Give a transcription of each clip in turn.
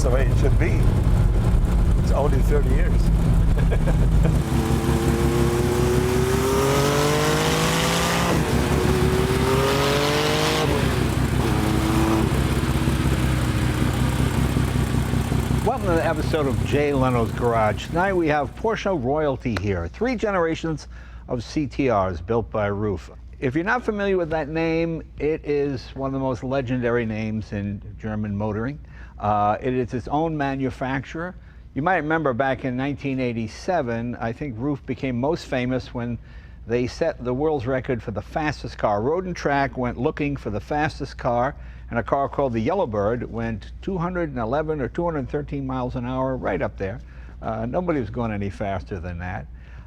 the way it should be. It's only 30 years. Welcome to the episode of Jay Leno's Garage. Tonight we have Porsche royalty here. 3 generations of CTRs built by Ruf. If you're not familiar with that name, it is one of the most legendary names in German motoring. It is its own manufacturer. You might remember back in 1987, I think Ruf became most famous when they set the world's record for the fastest car. Road and Track went looking for the fastest car, and a car called the Yellowbird went 211 or 213 miles an hour, right up there. Nobody was going any faster than that.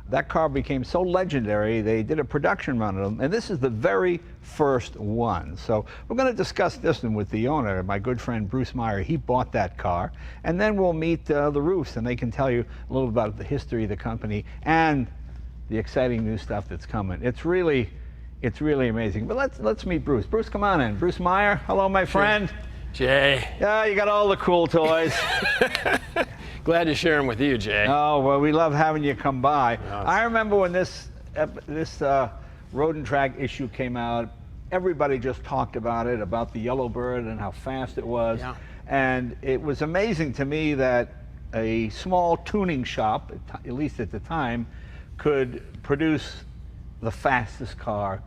That car became so legendary, they did a production run of them, and this is the very first one. So we're going to discuss this one with the owner, my good friend Bruce Meyer. He bought that car, and then we'll meet the Rufs, and they can tell you a little about the history of the company and the exciting new stuff that's coming. It's really amazing. But let's meet Bruce. Bruce, come on in. Bruce Meyer, hello, my friend. Jay. Yeah, you got all the cool toys. Glad to share them with you, Jay. Oh, well, we love having you come by. I remember when this Road and Track issue came out, everybody just talked about it, about the Yellowbird and how fast it was. Yeah. And it was amazing to me that a small tuning shop, at least at the time, could produce the fastest car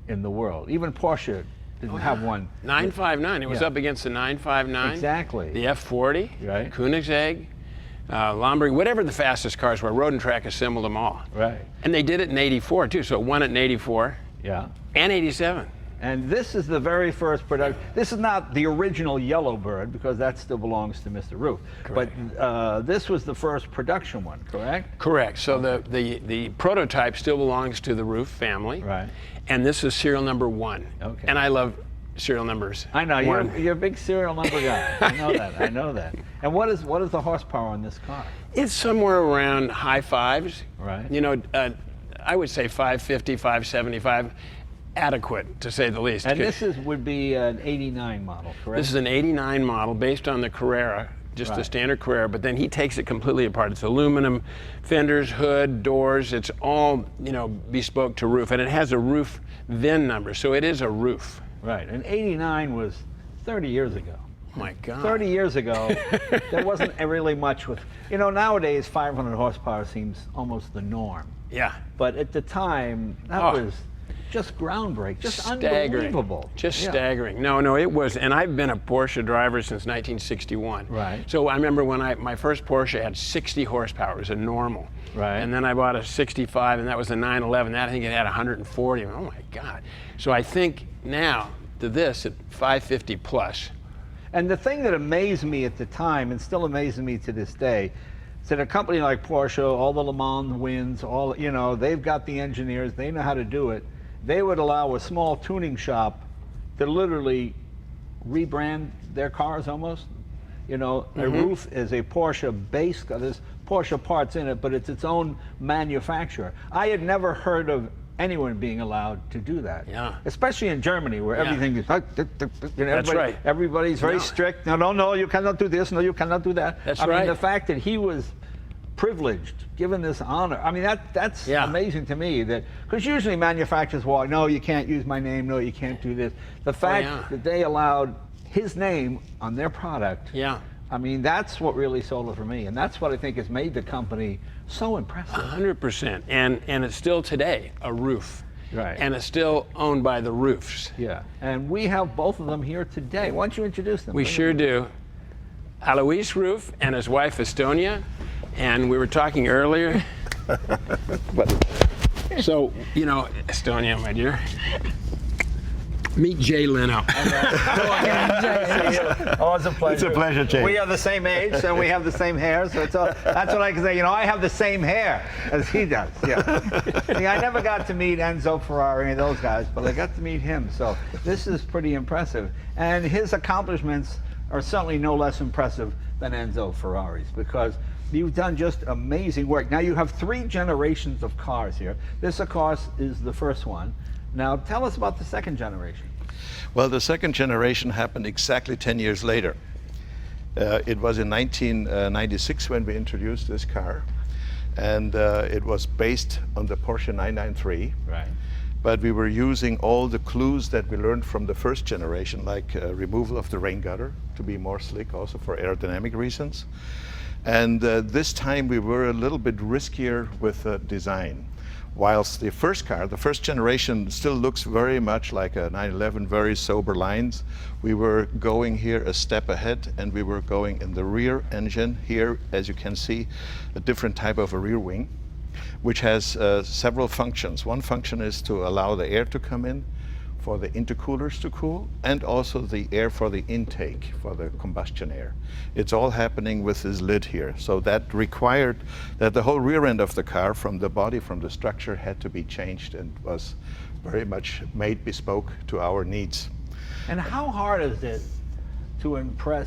in the world. Even Porsche didn't have one. 959. It was up against the 959. Exactly. The F40. Right. Koenigsegg. Lamborghini, whatever the fastest cars were, Road and Track assembled them all. Right. And they did it in '84 too, so it won it in '84. Yeah. And '87. And this is the very first production. This is not the original Yellowbird, because that still belongs to Mr. Ruf. Correct. But this was the first production one, correct? Correct. So the prototype still belongs to the Ruf family. Right. And this is serial number 1. Okay. And I love serial numbers. I know, One. you're a big serial number guy. I know that, I know that. And what is the horsepower on this car? It's somewhere around high 5s. Right. You know, I would say 550, 575, adequate to say the least. And this would be an 89 model, correct? This is an 89 model based on the Carrera, just the Right. standard Carrera, but then he takes it completely apart. It's aluminum fenders, hood, doors. It's all, you know, bespoke to Ruf, and it has a Ruf VIN number, so it is a Ruf. Right, and 89 was 30 years ago. Oh my God. 30 years ago, there wasn't really much with, you know, nowadays 500 horsepower seems almost the norm. Yeah. But at the time, that was just groundbreaking, just staggering. unbelievable. Just Yeah. staggering. No, it was, and I've been a Porsche driver since 1961. Right. So I remember when my first Porsche had 60 horsepower, it was a normal. Right. And then I bought a 65, and that was a 911. That I think it had 140. Oh my God. So I think now to this at 550 plus. And the thing that amazed me at the time, and still amazes me to this day, is that a company like Porsche, all the Le Mans wins, all, you know, they've got the engineers, they know how to do it. They would allow a small tuning shop to literally rebrand their cars almost. You know, a Ruf is a Porsche base, there's Porsche parts in it, but it's its own manufacturer. I had never heard of anyone being allowed to do that. Yeah. Especially in Germany, where everything is, you know, That's right. Everybody's very strict. No, you cannot do this. No, you cannot do that. That's I right. mean, the fact that he was privileged, given this honor. I mean, that's amazing to me. That because usually manufacturers walk, no, you can't use my name. No, you can't do this. The fact that they allowed his name on their product. Yeah. I mean, that's what really sold it for me, and that's what I think has made the company so impressive. 100%, and it's still today a Ruf. Right. And it's still owned by the Rufs. Yeah. And we have both of them here today. Why don't you introduce them? We sure do. Alois Ruf and his wife Estonia, and we were talking earlier. So, you know, Estonia, my dear, meet Jay Leno. Oh, it's a pleasure. It's a pleasure, Jay. We are the same age, and we have the same hair, so it's all, that's what I can say. You know, I have the same hair as he does. Yeah. See, I never got to meet Enzo Ferrari and those guys, but I got to meet him, so this is pretty impressive. And his accomplishments are certainly no less impressive than Enzo Ferrari's, because you've done just amazing work. Now you have 3 generations of cars here. This, of course, is the first one. Now tell us about the second generation. Well, the second generation happened exactly 10 years later. It was in 1996 when we introduced this car, and it was based on the Porsche 993. Right. But we were using all the clues that we learned from the first generation, like removal of the rain gutter to be more slick, also for aerodynamic reasons. And this time we were a little bit riskier with design. Whilst the first car, the first generation, still looks very much like a 911, very sober lines, we were going here a step ahead, and we were going in the rear engine. Here, as you can see, a different type of a rear wing, which has several functions. One function is to allow the air to come in, for the intercoolers to cool, and also the air for the intake, for the combustion air. It's all happening with this lid here. So that required that the whole rear end of the car, from the body, from the structure, had to be changed and was very much made bespoke to our needs. And how hard is it to impress,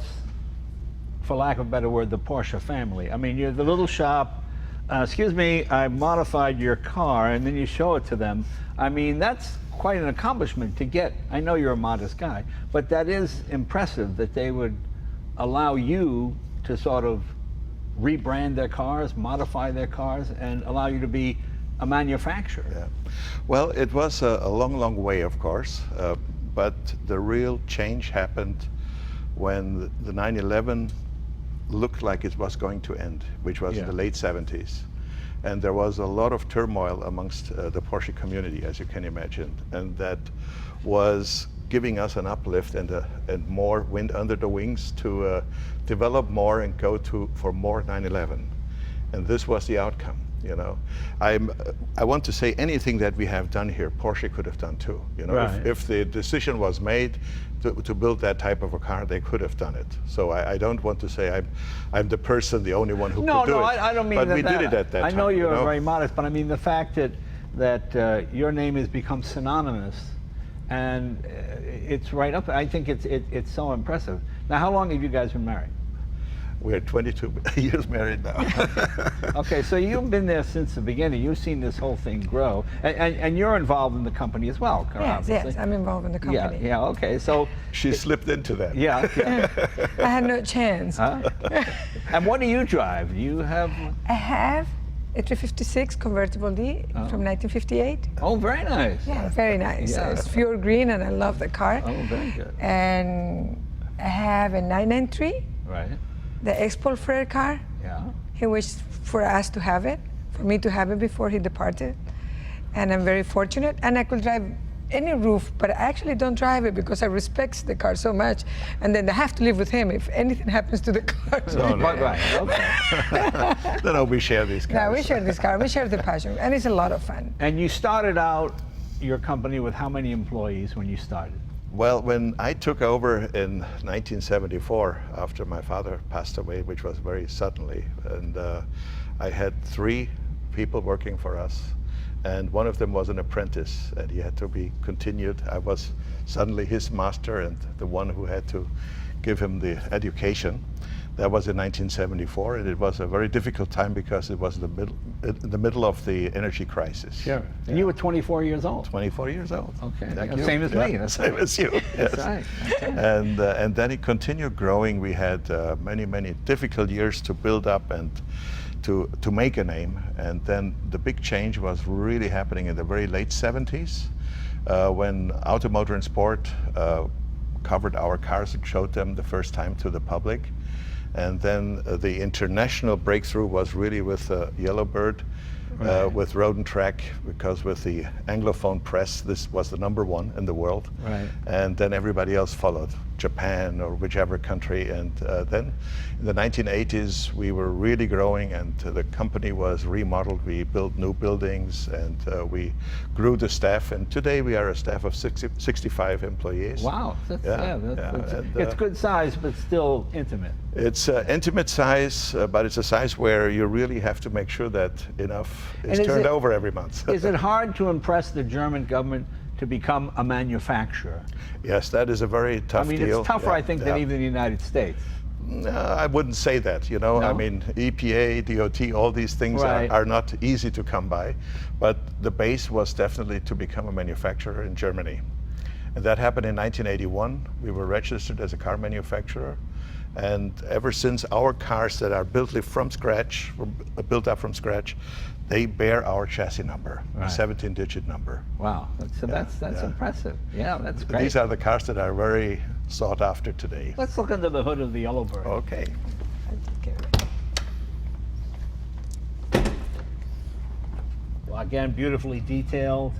for lack of a better word, the Porsche family? I mean, you're the little shop, excuse me, I modified your car, and then you show it to them. I mean, that's quite an accomplishment to get. I know you're a modest guy, but that is impressive that they would allow you to sort of rebrand their cars, modify their cars, and allow you to be a manufacturer. Yeah. Well, it was a long, long way, of course, but the real change happened when the 911 looked like it was going to end, which was in the late 70s. And there was a lot of turmoil amongst the Porsche community, as you can imagine. And that was giving us an uplift and more wind under the wings to develop more and go for more 911. And this was the outcome, you know. I want to say anything that we have done here, Porsche could have done too. You know, Right. if the decision was made to build that type of a car, they could have done it. So I don't want to say I'm the person, the only one who could do it. No, I don't mean but that. we did it at that time. I know you're you know? very modest, but I mean the fact that your name has become synonymous, and it's right up. I think it's so impressive. Now, how long have you guys been married? We're 22 years married now. Okay, so you've been there since the beginning. You've seen this whole thing grow, and you're involved in the company as well, correct? Yes, I'm involved in the company. Yeah, okay. So She slipped into that. yeah. I had no chance. Huh? And what do you drive? You have? I have a 356 convertible D from 1958. Oh, very nice. Yeah, very nice. Yeah. It's pure green, and I love the car. Oh, very good. And I have a 993, Right. the ex-Paul car. Yeah. He wished for us to have it, for me to have it before he departed. And I'm very fortunate, and I could drive any Ruf, but I actually don't drive it because I respect the car so much, and then I have to live with him if anything happens to the car. Right. Okay. No, we share these cars. No, we share this car, we share the passion, and it's a lot of fun. And you started out your company with how many employees when you started? Well, when I took over in 1974, after my father passed away, which was very suddenly, and I had 3 people working for us, and one of them was an apprentice, and he had to be continued. I was suddenly his master and the one who had to give him the education. That was in 1974, and it was a very difficult time because it was the middle of the energy crisis. Sure. And you were 24 years old. 24 years old. Okay. Thank Yeah, you. same as me. Yeah, That's same right. as you. Yes. That's right. That's right. And then it continued growing. We had many difficult years to build up and to make a name. And then the big change was really happening in the very late 70s when Automotor and Sport covered our cars and showed them the first time to the public. And then the international breakthrough was really with Yellowbird, with Road and Track, because with the Anglophone press, this was the #1 in the world. Right. And then everybody else followed, Japan or whichever country. And then in the 1980s, we were really growing, and the company was remodeled. We built new buildings, and we grew the staff. And today we are a staff of 65 employees. Wow. That's, And, it's good size, but still intimate. It's an intimate size, but it's a size where you really have to make sure that enough is And is turned it- over every month. Is it hard to impress the German government to become a manufacturer? Yes, that is a very tough I mean, deal. it's tougher, I think, than even the United States. No, I wouldn't say that, you know. No? I mean, EPA, DOT, all these things Right. are not easy to come by. But the base was definitely to become a manufacturer in Germany. And that happened in 1981. We were registered as a car manufacturer. And ever since our cars that are built from scratch, were built up from scratch, they bear our chassis number, a 17-digit number. Wow, that's impressive. Yeah, that's great. These are the cars that are very sought after today. Let's look under the hood of the Yellowbird. Okay. Well, again, beautifully detailed.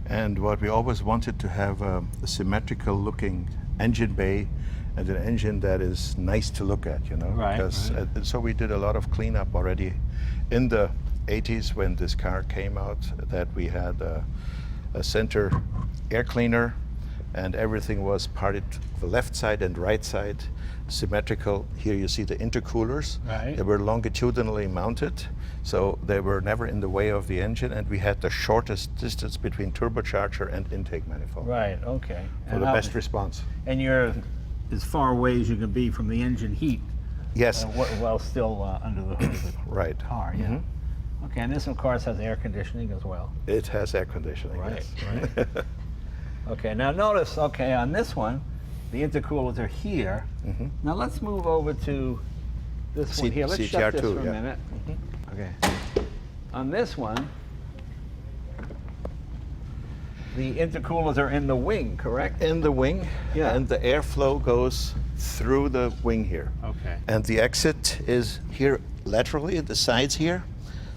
And what we always wanted to have a symmetrical looking engine bay and an engine that is nice to look at, you know. Right, And so we did a lot of cleanup already in the 80s when this car came out, that we had a center air cleaner and everything was parted the left side and right side symmetrical. Here you see the intercoolers. Right. They were longitudinally mounted, so they were never in the way of the engine, and we had the shortest distance between turbocharger and intake manifold. Right, okay. For the best response. And you're as far away as you can be from the engine heat. Yes. While still under the hood of the Right. car, yeah. Okay, and this of course has air conditioning as well. It has air conditioning. Right, Yes. right. Okay, now notice, okay, on this one, the intercoolers are here. Now let's move over to this one here. Let's shut this CTR2, for a yeah. minute. Okay. On this one, the intercoolers are in the wing, correct? In the wing, Yeah. and the airflow goes through the wing here. Okay. And the exit is here laterally at the sides here.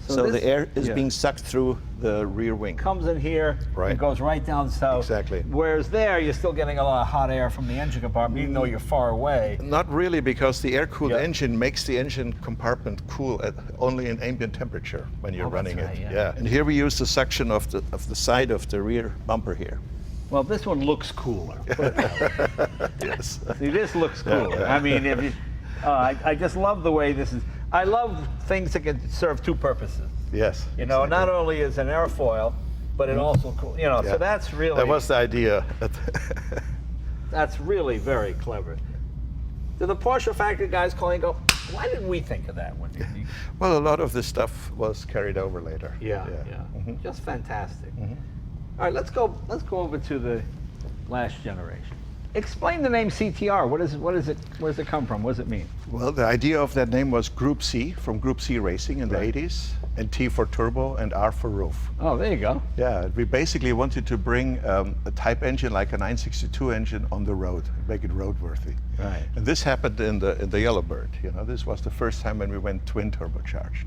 So this- the air is yeah. being sucked through the rear wing. Comes in here, Right. and goes right down south. Exactly. Whereas there, you're still getting a lot of hot air from the engine compartment, even though you're far away. Not really, because the air-cooled Yeah. engine makes the engine compartment cool at only in ambient temperature when you're Oh, that's running right, it. yeah. And here we use the suction of the side of the rear bumper here. Well, this one looks cooler. Put it that way. Yes. See, this looks cooler. I mean, if you, I just love the way this is. I love things that can serve two purposes. Yes. You know, exactly. not only is an airfoil, but it also, you know, Yeah. so that's really, That was the idea. that's really very clever. Do the Porsche factory guys call you and go, why didn't we think of that one? Well, a lot of this stuff was carried over later. Yeah. Just fantastic. All right, let's go over to the last generation. Explain the name CTR. What is it? Where does it come from? What does it mean? Well, the idea of that name was Group C, from Group C Racing in the 80s, and T for turbo and R for roof. Oh, there you go. Yeah, we basically wanted to bring a type engine like a 962 engine on the road, make it roadworthy. Right. And this happened in the Yellowbird. You know, this was the first time when we went twin turbocharged.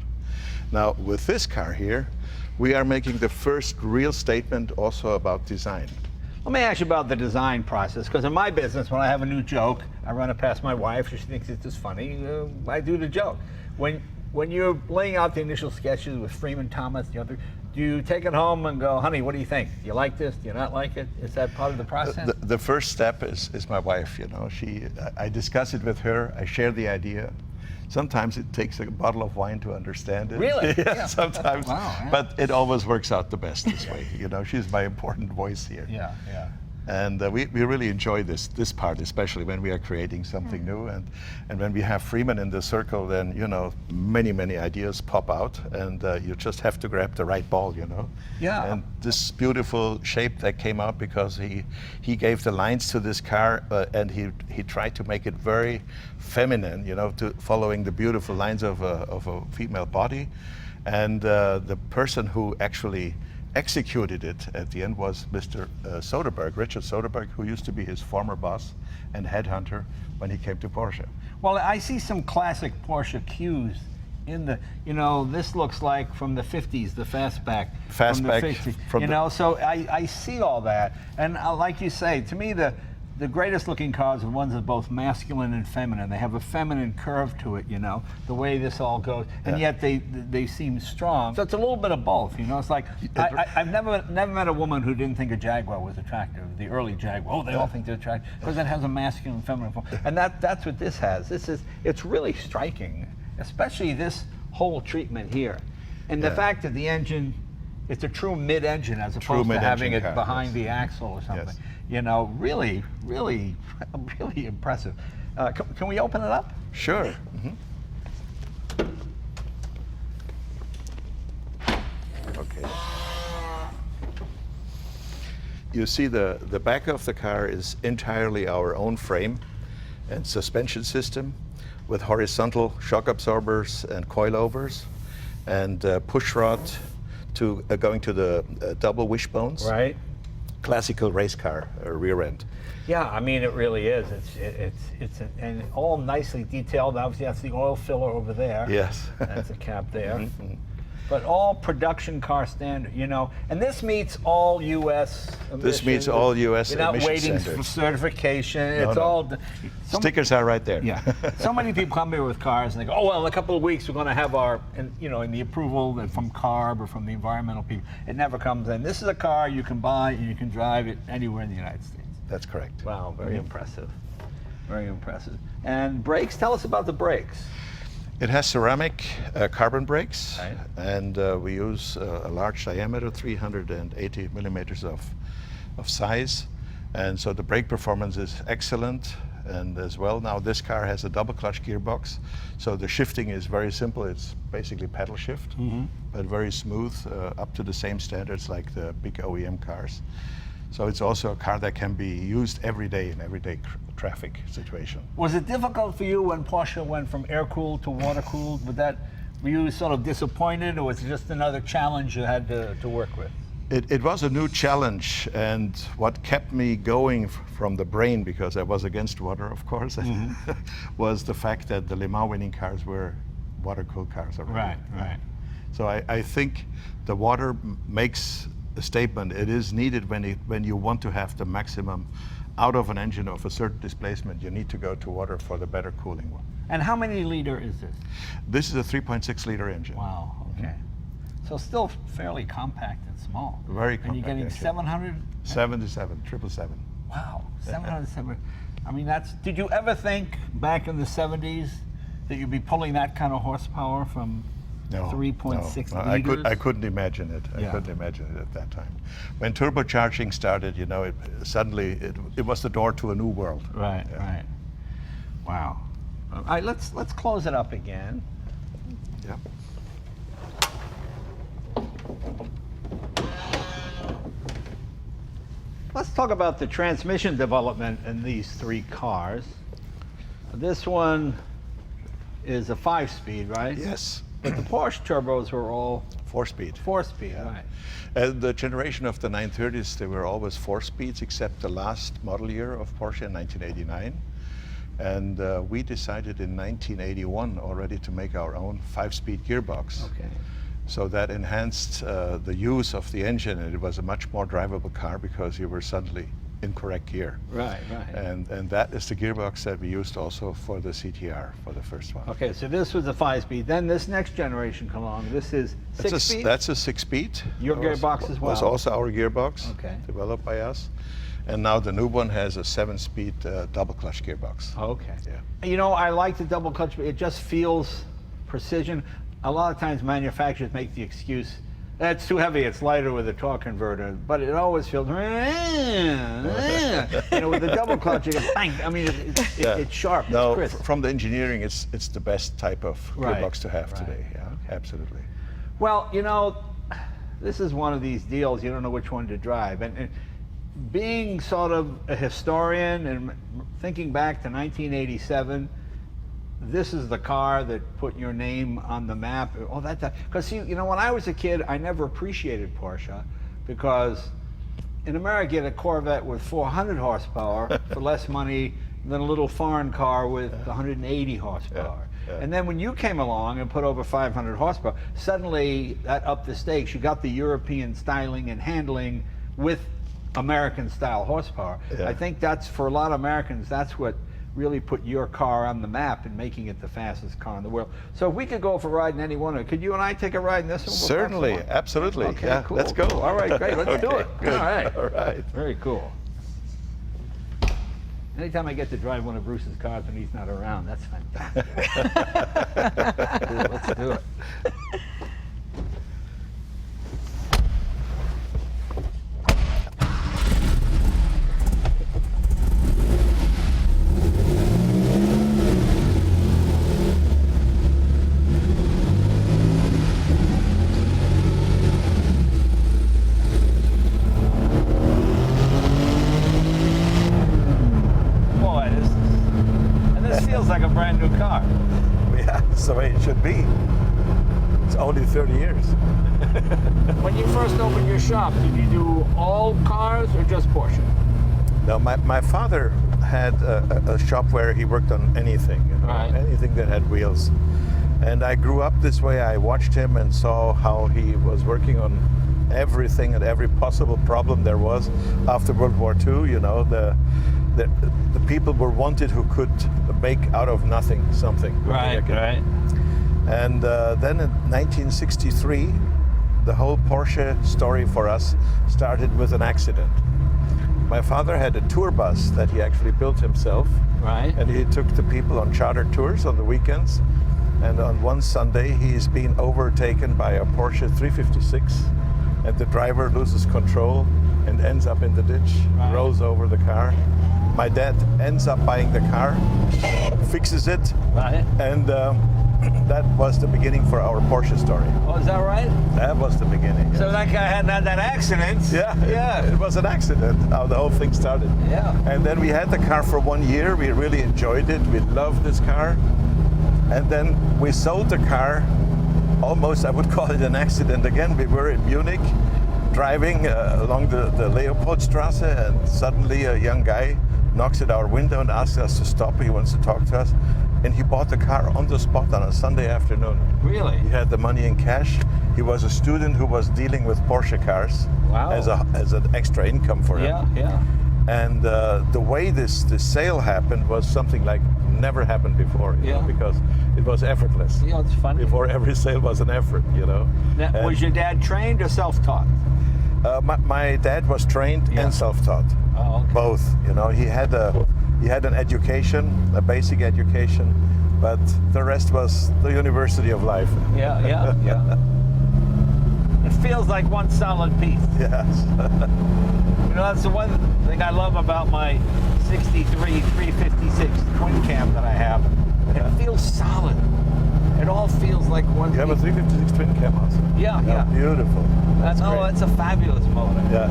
Now, with this car here, we are making the first real statement also about design. Let me ask you about the design process, because in my business, when I have a new joke, I run it past my wife. She thinks it's just funny. I do the joke. When you're laying out the initial sketches with Freeman Thomas, the other, do you take it home and go, honey, what do you think? Do you like this? Do you not like it? Is that part of the process? The first step is my wife. You know, I discuss it with her. I share the idea. Sometimes it takes a bottle of wine to understand it. Really? Yeah, sometimes. Wow, yeah. But it always works out the best this way. You know, she's my important voice here. Yeah. And we really enjoy this part, especially when we are creating something new. And when we have Freeman in the circle, then, you know, many ideas pop out, and you just have to grab the right ball, you know. Yeah. And this beautiful shape that came out because he gave the lines to this car, and he tried to make it very feminine, you know, to following the beautiful lines of a female body. And the person who actually executed it at the end was Mr. Soderbergh, Richard Soderbergh, who used to be his former boss and headhunter when he came to Porsche. Well, I see some classic Porsche cues in the, you know, this looks like from the 50s, the fastback. Fastback From the 50s, from you the- know, so I see all that. And like you say, to me, the greatest looking cars are ones that are both masculine and feminine. They have a feminine curve to it, you know, the way this all goes, and yet they seem strong. So it's a little bit of both, you know. It's like I've never met a woman who didn't think a Jaguar was attractive. The early Jaguar, they all think they're attractive because it has a masculine and feminine form, and that's what this has. It's really striking, especially this whole treatment here, and the fact that the engine. It's a true mid-engine as opposed to having it behind the axle or something. Yes. You know, really impressive. Can we open it up? Sure. Okay. You see the back of the car is entirely our own frame. and suspension system with horizontal shock absorbers and coilovers, and push rod to going to the double wishbones. Right. Classical race car rear end. Yeah, I mean, it really is. And all nicely detailed. Obviously, that's the oil filler over there. Yes. That's a cap there. But all production car standard, you know. And this meets all U.S. emissions. This meets all U.S. You're not emission waiting standards. for certification. No, It's no. all. Stickers are right there. Yeah. So many people come here with cars and they go, oh, well, in a couple of weeks we're going to have our, and you know, in the approval that from CARB or from the environmental people. It never comes in. This is a car you can buy and you can drive it anywhere in the United States. That's correct. Wow, very impressive. Very impressive. And brakes, tell us about the brakes. It has ceramic carbon brakes, Right. and we use a large diameter, 380 millimeters of size, and so the brake performance is excellent. And as well, now this car has a double clutch gearbox, so the shifting is very simple. It's basically pedal shift, but very smooth, up to the same standards like the big OEM cars. So it's also a car that can be used every day in everyday traffic situation. Was it difficult for you when Porsche went from air-cooled to water-cooled? Were you sort of disappointed, or was it just another challenge you had to work with? It was a new challenge, and what kept me going from the brain, because I was against water, of course, was the fact that the Le Mans winning cars were water-cooled cars already. Right. So I think the water makes a statement. It is needed when you want to have the maximum out of an engine of a certain displacement. You need to go to water for the better cooling one. And how many liter is this? This is a 3.6 liter engine. Wow, okay. So still fairly compact and small. Very And you're compact getting engine. 700? 777. Wow, 707. I mean, did you ever think back in the 70s that you'd be pulling that kind of horsepower from 3.6 no, liters? I couldn't imagine it. I Yeah. couldn't imagine it at that time. When turbocharging started, you know, suddenly it was the door to a new world. Right, right. Wow. All right, let's close it up again. Yeah. Let's talk about the transmission development in these three cars. This one is a 5-speed, right? Yes. But the Porsche turbos were all 4-speed. 4-speed, right? The generation of the 930s, they were always 4-speeds, except the last model year of Porsche in 1989. And we decided in 1981 already to make our own 5-speed gearbox. Okay. So that enhanced the use of the engine, and it was a much more drivable car because you were suddenly in correct gear. Right, right. And that is the gearbox that we used also for the CTR, for the first one. Okay, so this was a 5-speed. Then this next generation come along. This is 6-speed? That's a 6-speed. Your gearbox as well? Was also our gearbox, Okay. developed by us. And now the new one has a 7-speed double clutch gearbox. Okay. Yeah. You know, I like the double clutch, but it just feels precision. A lot of times manufacturers make the excuse, that's too heavy, it's lighter with a torque converter, but it always feels, you know, with the double clutch, you go bang. I mean, it's sharp, No, it's crisp. from the engineering, it's the best type of Right, gearbox to have right, today. Yeah, okay. absolutely. Well, you know, this is one of these deals, you don't know which one to drive. And being sort of a historian and thinking back to 1987, this is the car that put your name on the map, all that time. Because see, you know, when I was a kid, I never appreciated Porsche because in America you get a Corvette with 400 horsepower for less money than a little foreign car with 180 horsepower. Yeah, yeah. And then when you came along and put over 500 horsepower, suddenly that upped the stakes. You got the European styling and handling with American style horsepower. Yeah. I think that's, for a lot of Americans, that's what really put your car on the map and making it the fastest car in the world. So if we could go for a ride in any one of it, could you and I take a ride in this one? Certainly, absolutely. Okay, yeah, cool. let's go. Cool. All right, great. Let's do it. Good. All right. All right. Very cool. Anytime I get to drive one of Bruce's cars when he's not around, that's fantastic. Cool, let's do it. should be. It's only 30 years. When you first opened your shop, did you do all cars or just Porsche? Now, my father had a shop where he worked on anything, you know, Right. anything that had wheels. And I grew up this way. I watched him and saw how he was working on everything and every possible problem there was after World War II. You know, the people were wanted who could make out of nothing something. Right. And then in 1963, the whole Porsche story for us started with an accident. My father had a tour bus that he actually built himself. Right. And he took the people on charter tours on the weekends. And on one Sunday, he's been overtaken by a Porsche 356. And the driver loses control and ends up in the ditch, Right. rolls over the car. My dad ends up buying the car, fixes it, Right. and that was the beginning for our Porsche story. Oh, is that right? That was the beginning. So yes. that guy hadn't had that accident. Yeah, it was an accident how the whole thing started. Yeah. And then we had the car for 1 year. We really enjoyed it. We loved this car. And then we sold the car. Almost, I would call it an accident again. We were in Munich driving along the Leopoldstrasse, and suddenly a young guy knocks at our window and asks us to stop. He wants to talk to us. And he bought the car on the spot on a Sunday afternoon. Really? He had the money in cash. He was a student who was dealing with Porsche cars. Wow. As an extra income for him. Yeah. And the way this sale happened was something like never happened before, you know, because it was effortless. Yeah, it's funny. Before every sale was an effort, you know. Now, And, was your dad trained or self-taught? my dad was trained and self-taught. Oh, okay. Both, you know. He had an education, a basic education, but the rest was the University of Life. Yeah. It feels like one solid piece. Yes. You know, that's the one thing I love about my 63 356 twin cam that I have. It feels solid. It all feels like one You have a piece. 356 twin cam also. Yeah. Beautiful. That's great. It's a fabulous motor. Yeah.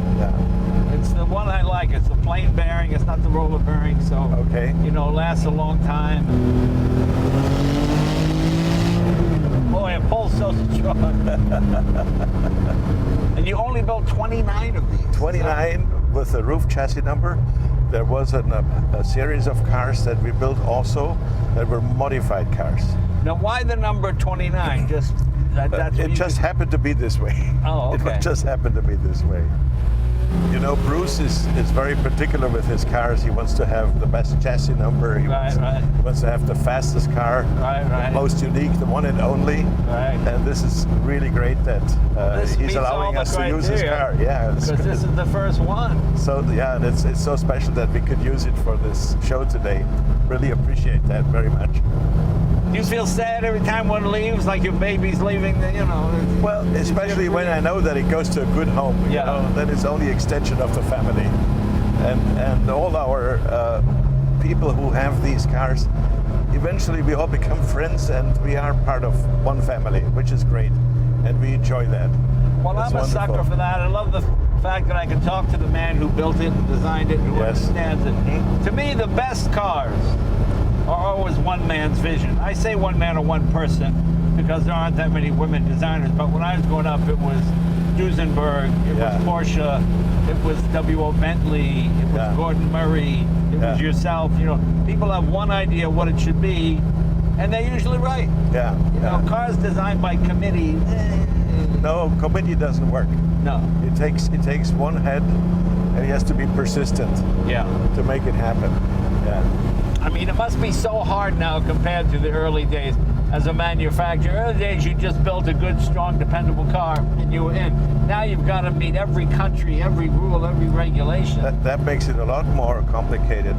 It's the one I like. It's the plain bearing. It's not the roller bearing. So, Okay. you know, it lasts a long time. Boy, it pulls so strong. And you only built 29 of these. 29 with the Ruf chassis number. There was a series of cars that we built also that were modified cars. Now, why the number 29? Just that's what It you just happened to be this way. Oh, okay. It just happened to be this way. You know, Bruce is very particular with his cars. He wants to have the best chassis number. He wants to have the fastest car, the most unique, the one and only. Right. And this is really great that he's allowing us to use his car. Yeah, because this is the first one. So yeah, and it's so special that we could use it for this show today. Really appreciate that very much. Do you feel sad every time one leaves, like your baby's leaving? You know. Well, especially when I know that it goes to a good home. You know, then it's only extension of the family, and all our people who have these cars. Eventually, we all become friends, and we are part of one family, which is great, and we enjoy that. Well, That's I'm a wonderful. sucker for that. I love the fact that I can talk to the man who built it and designed it and who understands it. To me, the best cars are always one man's vision. I say one man or one person because there aren't that many women designers, but when I was growing up, it was Duesenberg, it was Porsche, it was W.O. Bentley, it was Gordon Murray, it was yourself. You know, people have one idea what it should be, and they're usually right. You know, cars designed by committee. No, committee doesn't work. No. It takes one head, and he has to be persistent. To make it happen. I mean, it must be so hard now compared to the early days as a manufacturer. Early days, you just built a good, strong, dependable car, and you were in. Now you've got to meet every country, every rule, every regulation. That makes it a lot more complicated.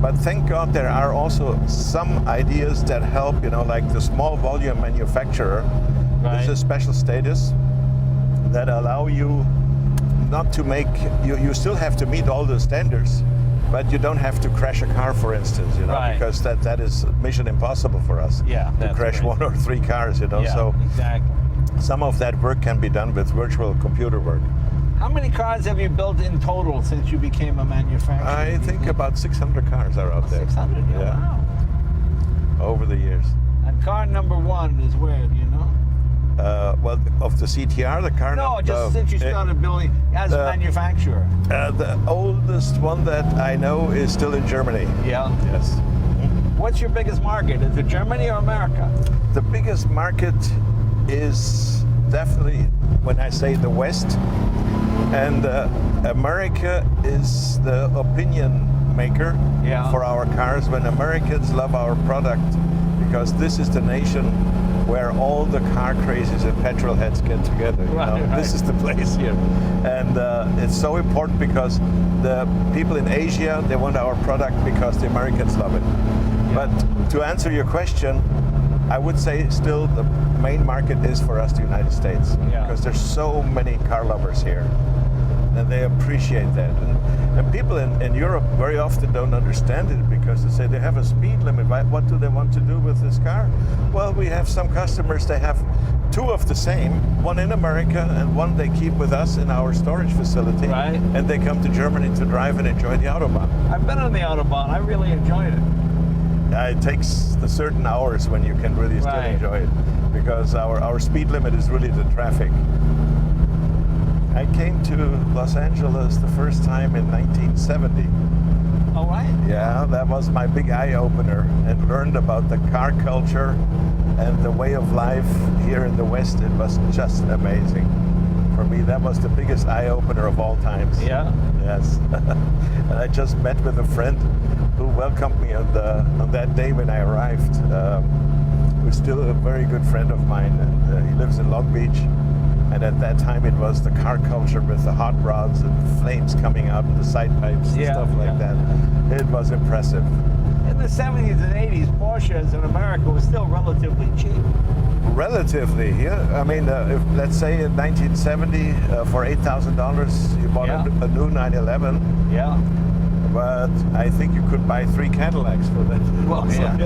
But thank God there are also some ideas that help, you know, like the small volume manufacturer. There's a special status that allow you not to make, you still have to meet all the standards, but you don't have to crash a car, for instance, you know, because that is mission impossible for us to crash one or three cars, you know. So some of that work can be done with virtual computer work. How many cars have you built in total since you became a manufacturer? I think about 600 cars are out there. 600, wow. Over the years. And car number 1 is where, do you know? Well, of the CTR, the car. No, just since you started building as a manufacturer. The oldest one that I know is still in Germany. Yeah. Yes. What's your biggest market? Is it Germany or America? The biggest market is definitely, when I say the West, and America is the opinion maker for our cars. When Americans love our product, because this is the nation where all the car crazies and petrol heads get together. This is the place here. And it's so important because the people in Asia, they want our product because the Americans love it. But to answer your question, I would say still the main market is for us the United States, because there's so many car lovers here. And they appreciate that. And people in Europe very often don't understand it, because they say they have a speed limit. What do they want to do with this car? Well, we have some customers, they have 2 of the same, one in America and one they keep with us in our storage facility. Right. And they come to Germany to drive and enjoy the Autobahn. I've been on the Autobahn. I really enjoyed it. It takes the certain hours when you can really still enjoy it, because our speed limit is really the traffic. I came to Los Angeles the first time in 1970. Oh, right. Yeah, that was my big eye-opener, and learned about the car culture and the way of life here in the West. It was just amazing. For me, that was the biggest eye-opener of all times. Yeah? Yes. And I just met with a friend who welcomed me on that day when I arrived. Who's still a very good friend of mine, and he lives in Long Beach. And at that time, it was the car culture with the hot rods and flames coming out of the side pipes and stuff like that. It was impressive. In the 70s and 80s, Porsches in America was still relatively cheap. Relatively, yeah. I mean, if, let's say in 1970, for $8,000, you bought a new 911. Yeah. But I think you could buy 3 Cadillacs for that. Well, yeah.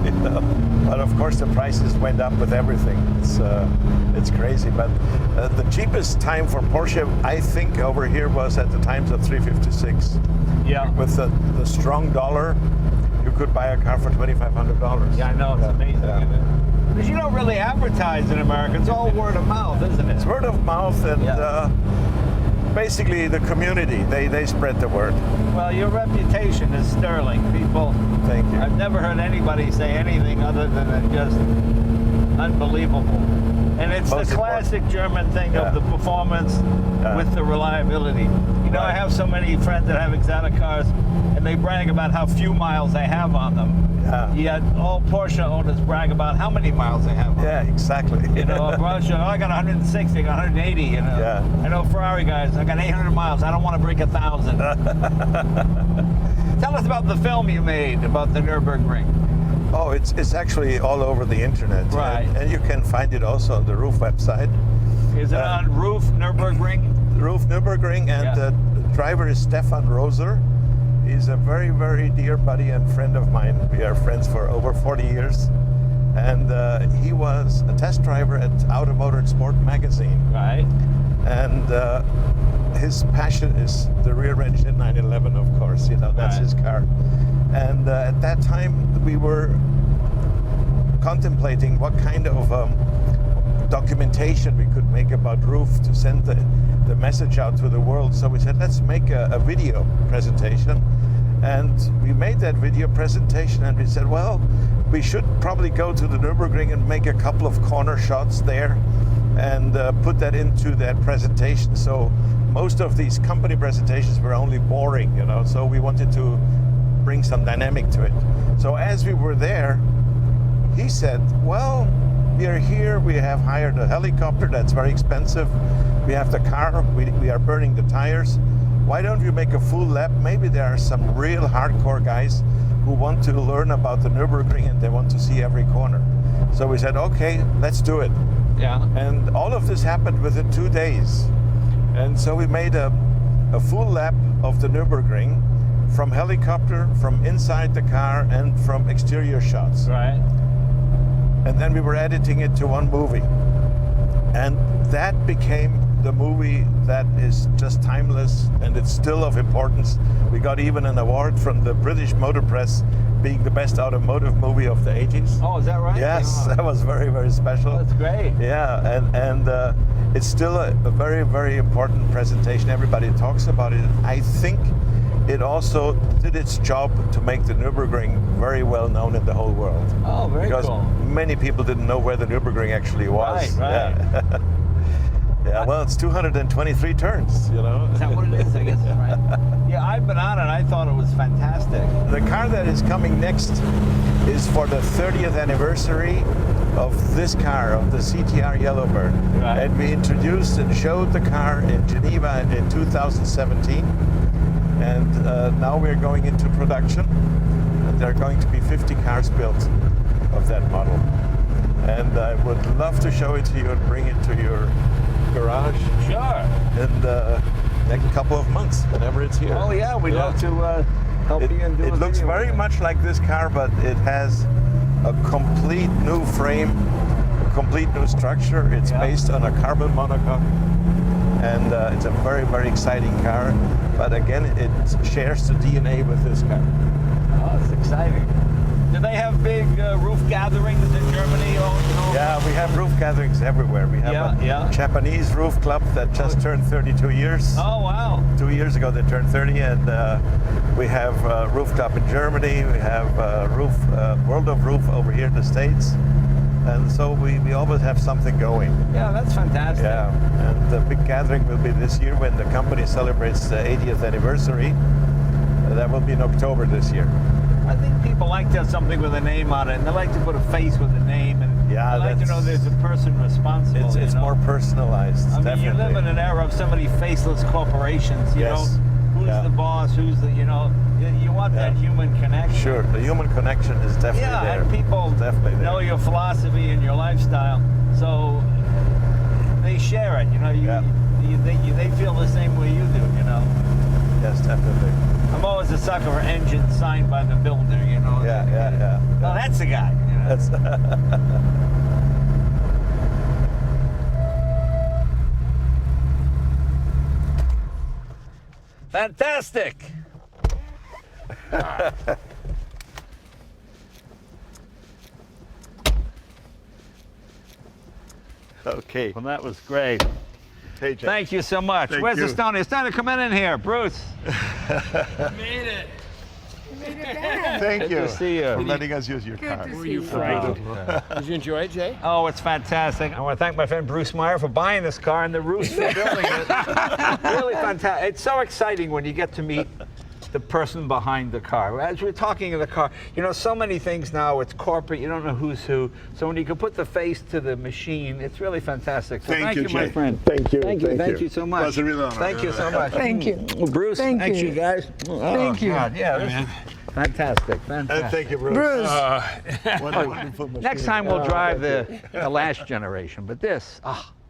You know? But of course, the prices went up with everything. It's crazy. But the cheapest time for Porsche, I think, over here was at the times of 356. Yeah. With the strong dollar, you could buy a car for $2,500. Yeah, I know. It's amazing. Yeah. Because you don't really advertise in America. It's all word of mouth, isn't it? It's word of mouth, and basically the community, they spread the word. Well, your reputation is sterling. People, thank you. I've never heard anybody say anything other than it just unbelievable. And it's the classic German thing of the performance with the reliability. You know, I have so many friends that have exotic cars, and they brag about how few miles they have on them. Yet all Porsche owners brag about how many miles they have on them. Exactly. You know, a Porsche, I got 160, I got 180, you know. I know Ferrari guys, I got 800 miles, I don't want to break 1,000. Tell us about the film you made about the Nurburgring. Oh, it's actually all over the internet. Right. And you can find it also on the Ruf website. Is it on Ruf Nurburgring? Ruf Nurburgring, and the driver is Stefan Roser. He's a very, very dear buddy and friend of mine. We are friends for over 40 years. And he was a test driver at Automotor and Sport magazine. Right. And his passion is the rear-engine 911, of course. You know, that's his car. And at that time, we were contemplating what kind of documentation we could make about Ruf to send the message out to the world. So we said, let's make a video presentation. And we made that video presentation, and we said, well, we should probably go to the Nürburgring and make a couple of corner shots there and put that into that presentation. So most of these company presentations were only boring, you know, so we wanted to bring some dynamic to it. So as we were there, he said, well, we are here, we have hired a helicopter that's very expensive. We have the car, we are burning the tires. Why don't we make a full lap? Maybe there are some real hardcore guys who want to learn about the Nürburgring and they want to see every corner. So we said, okay, let's do it. Yeah. And all of this happened within 2 days. And so we made a full lap of the Nürburgring from helicopter, from inside the car, and from exterior shots. Right. And then we were editing it to one movie. And that became the movie that is just timeless, and it's still of importance. We got even an award from the British Motor Press being the best automotive movie of the 80s. Oh, is that right? Yes, Oh, that was very, very special. that's great. Yeah, and it's still a very, very important presentation. Everybody talks about it. I think it also did its job to make the Nurburgring very well known in the whole world. Oh, very because cool. many people didn't know where the Nurburgring actually was. Right, right. Yeah. Yeah, well, it's 223 turns, you know. Is that what it is? I guess it's right. Yeah, I've been on it. I thought it was fantastic. The car that is coming next is for the 30th anniversary of this car, of the CTR Yellowbird. Right. And we introduced and showed the car in Geneva in 2017. And now we're going into production. And there are going to be 50 cars built of that model. And I would love to show it to you and bring it to your garage Sure. in the next couple of months, whenever it's here. Oh, yeah, we'd love to help you and do It a looks video very with it. much like this car, but it has a complete new frame, a complete new structure. It's Yeah. based on a carbon monocoque, and it's a very, very exciting car. But again, it shares the DNA with this car. Oh, it's exciting. Do they have big roof gatherings in Germany? Yeah, we have roof gatherings everywhere. We have Yeah, a Japanese roof club that just turned 32 years. Oh, wow. 2 years ago they turned 30, and we have Roof Club in Germany. We have World of Roof over here in the States, and so we always have something going. Yeah, that's fantastic. Yeah, and the big gathering will be this year when the company celebrates the 80th anniversary. That will be in October this year. I think people like to have something with a name on it, and they like to put a face with a name, and Yeah, they like to know that's- there's a person responsible. It's you know? more personalized. I mean, definitely. you live in an era of so many faceless corporations. You Yes. know, who's Yeah. the boss? Who's the you want that Yeah. human connection. Sure, the human connection is definitely Yeah, there. and people It's definitely there. know your philosophy and your lifestyle, so they share it. You know, they feel the same way you do. You know, Yes, definitely. I'm always a sucker for engines signed by the builder. You know. Yeah. Oh, that's the guy. You know? That's Fantastic. okay. Well, that was great. Hey, Jay. Thank you so much. Thank Where's you. Estonia? Estonia, come in here. Bruce. Made it. Thank Good you to see you. for letting us use your car. Were you frightened? Did you enjoy it, Jay? Oh, it's fantastic. I want to thank my friend Bruce Meyer for buying this car and the Rufs for building it. Really fantastic. It's so exciting when you get to meet the person behind the car. As we're talking in the car, you know, so many things now, it's corporate, you don't know who's who. So when you can put the face to the machine, it's really fantastic. So thank you, my Jay. friend. Thank you. Thank you so much. Was a real honor. Thank you so much. Thank you. Well, Bruce, Thank thanks you. you guys. Thank you. God, yeah, this is fantastic. And Fantastic. thank you, Bruce. Bruce. What a wonderful machine. Next time we'll drive the last generation, but this,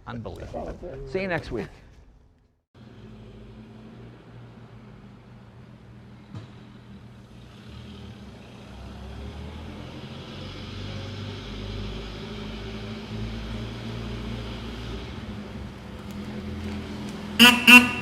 unbelievable. See you next week. Mm-hmm.